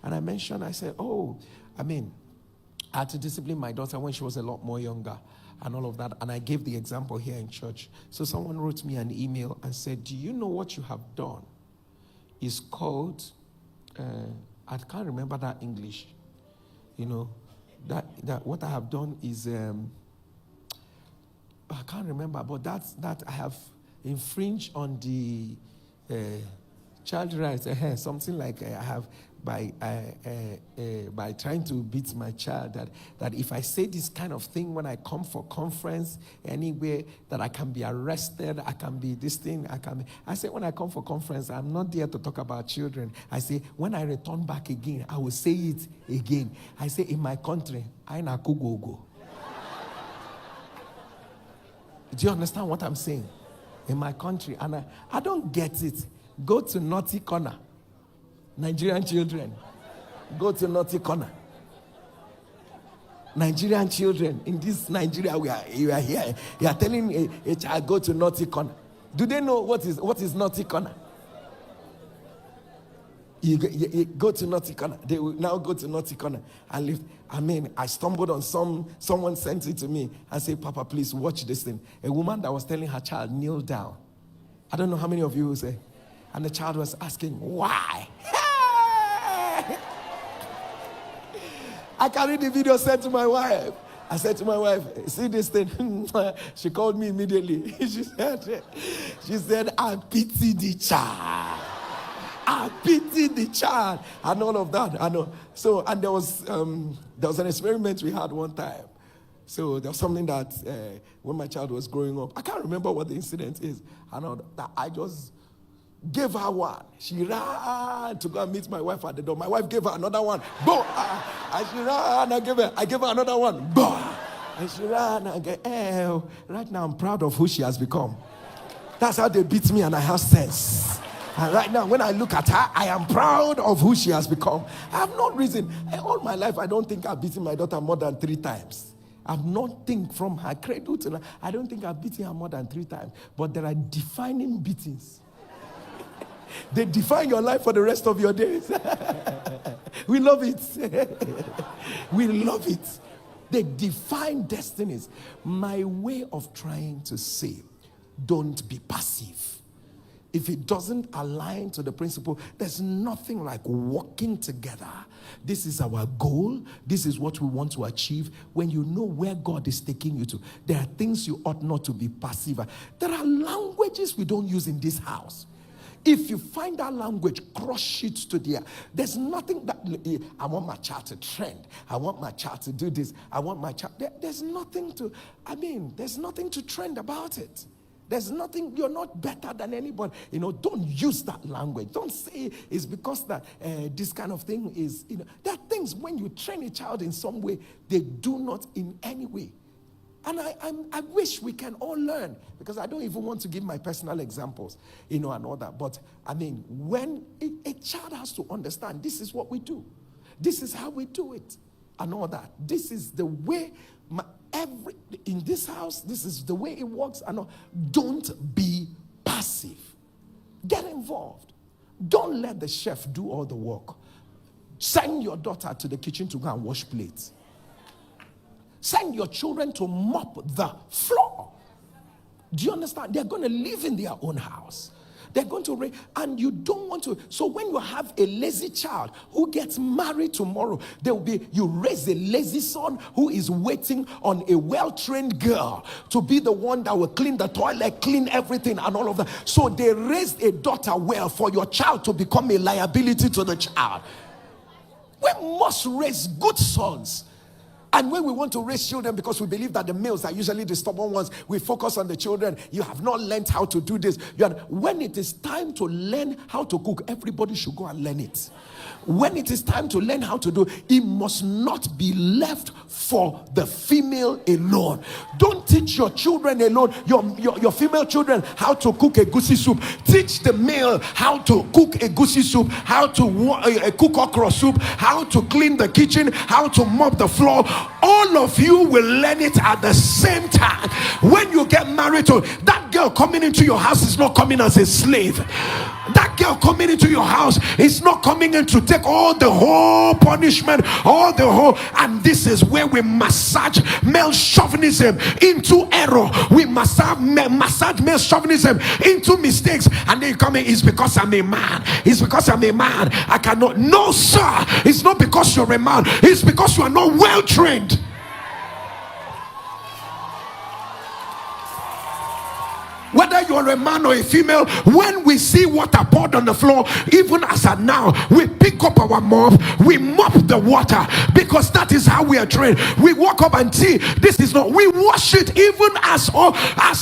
And I mentioned, I said, I had to discipline my daughter when she was a lot more younger and all of that. And I gave the example here in church. So someone wrote me an email and said, do you know what you have done? It's called, I can't remember that English. That what I have done is, I can't remember, but that I have infringed on the child rights, something like I have by trying to beat my child, that if I say this kind of thing when I come for conference anywhere, that I can be arrested, I can be this thing, I say when I come for conference, I'm not there to talk about children. I say when I return back again, I will say it again. I say in my country, I na kugogo. Do you understand what I'm saying? In my country, and I don't get it. Go to naughty corner. Nigerian children, go to naughty corner. Nigerian children, in this Nigeria, you are here. You are telling a child, go to naughty corner. Do they know what is naughty corner? You go to naughty corner. They will now go to naughty corner and live. I stumbled on someone sent it to me and said, Papa, please watch this thing. A woman that was telling her child, kneel down. I don't know how many of you will say. And the child was asking, why? I carried the video, said to my wife. I said to my wife, see this thing? She called me immediately. She said, I pity the child. I pity the child. And all of that. I know. So, and there was an experiment we had one time. So there was something that when my child was growing up, I can't remember what the incident is. I know that I just gave her one. She ran to go and meet my wife at the door. My wife gave her another one. Boom! And she ran. I gave her another one. Boom! And she ran. Right now I'm proud of who she has become. That's how they beat me, and I have sense. And right now, when I look at her, I am proud of who she has become. I have no reason. All my life, I don't think I've beaten my daughter more than 3 times. I've not think from her cradle to now. I don't think I've beaten her more than 3 times. But there are defining beatings. They define your life for the rest of your days. We love it. We love it. They define destinies. My way of trying to say, don't be passive. If it doesn't align to the principle, there's nothing like working together. This is our goal. This is what we want to achieve. When you know where God is taking you to, there are things you ought not to be passive. There are languages we don't use in this house. If you find that language, crush it to the air. There's nothing that, I want my child to trend. I want my child to do this. I want my child. There's nothing to trend about it. There's nothing, you're not better than anybody. Don't use that language. Don't say it's because that this kind of thing is, there are things when you train a child in some way, they do not in any way. And I wish we can all learn, because I don't even want to give my personal examples, and all that. But when a child has to understand, this is what we do. This is how we do it, and all that. This is the way, in this house, this is the way it works. And all. Don't be passive. Get involved. Don't let the chef do all the work. Send your daughter to the kitchen to go and wash plates. Send your children to mop the floor. Do you understand? They're going to live in their own house. They're going to raise, and you don't want to. So when you have a lazy child who gets married tomorrow, you raise a lazy son who is waiting on a well-trained girl to be the one that will clean the toilet, clean everything, and all of that. So they raised a daughter well for your child to become a liability to the child. We must raise good sons. And when we want to raise children, because we believe that the males are usually the stubborn ones, we focus on the children. You have not learned how to do this. When it is time to learn how to cook, everybody should go and learn it. When it is time to learn how to do, it must not be left for the female alone. Don't teach your children alone, your female children, how to cook a goosey soup. Teach the male how to cook a goosey soup, how to cook okra soup, how to clean the kitchen, how to mop the floor. All of you will learn it at the same time. When you get married to that girl, coming into your house is not coming as a slave. That That girl coming into your house is not coming in to take all the whole punishment, all the whole. And this is where we massage male chauvinism into error. We massage male chauvinism into mistakes. And then you come in, it's because I'm a man. It's because I'm a man. I cannot. No, sir. It's not because you're a man. It's because you are not well trained. Whether you're a man or a female, when we see water poured on the floor, even as at now, we pick up our mop, we mop the water, because that is how we are trained. We walk up and see this is not, we wash it even as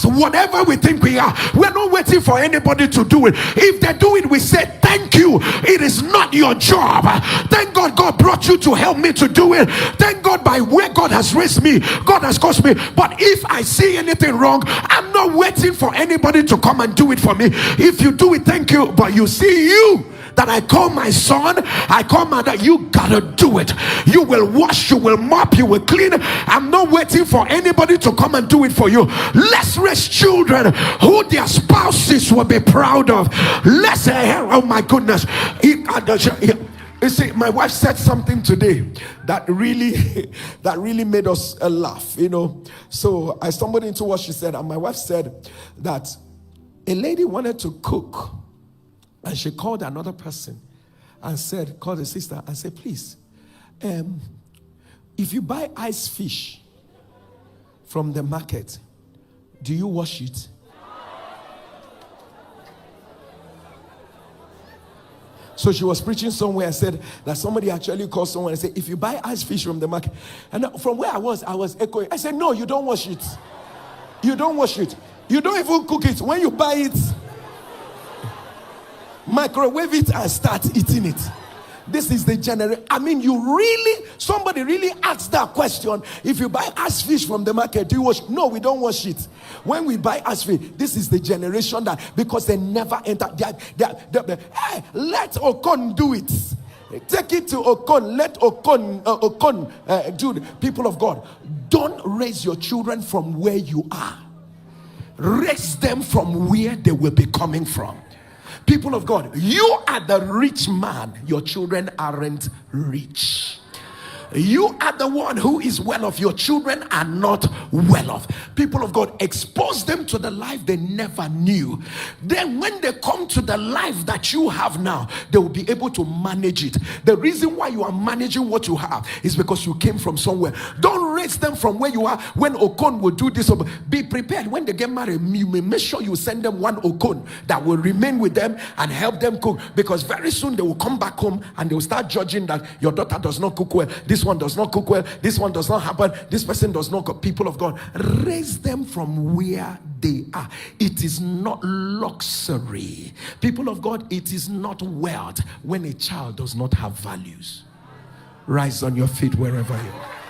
whatever we think we are. We're not waiting for anybody to do it. If they do it, we say thank you. It is not your job. Thank God God brought you to help me to do it. Thank God by where God has raised me, God has caused me. But if I see anything wrong, I'm not waiting for anybody to come and do it for me. If you do it, thank you. But you see, you that I call my son, I call my dad, you gotta do it. You will wash, you will mop, you will clean. I'm not waiting for anybody to come and do it for you. Let's raise children who their spouses will be proud of. Let's oh my goodness. You see, my wife said something today that really made us laugh, you know. So I stumbled into what she said, and my wife said that a lady wanted to cook, and she called another person and said, called the sister and said, please, if you buy ice fish from the market, do you wash it? So she was preaching somewhere and said that somebody actually called someone and said, if you buy ice fish from the market, and from where I was echoing. I said, no, you don't wash it. You don't wash it. You don't even cook it. When you buy it, microwave it and start eating it. This is the generation. I mean, somebody really asked that question. If you buy ice fish from the market, do you wash? No, we don't wash it. When we buy ice fish, this is the generation that, because they never enter. Hey, let Okon do it. Take it to Okon. Let Okon do it. People of God, don't raise your children from where you are. Raise them from where they will be coming from. People of God, you are the rich man. Your children aren't rich. You are the one who is well off. Your children are not well off. People of God, expose them to the life they never knew. Then when they come to the life that you have now, they will be able to manage it. The reason why you are managing what you have is because you came from somewhere. Don't raise them from where you are. When Okon will do this, be prepared. When they get married, you may make sure you send them one Okon that will remain with them and help them cook. Because very soon they will come back home and they will start judging that your daughter does not cook well. This one does not cook well. This one does not happen. This person does not cook. People of God, raise them from where they are. It is not luxury. People of God, it is not wealth when a child does not have values. Rise on your feet wherever you are.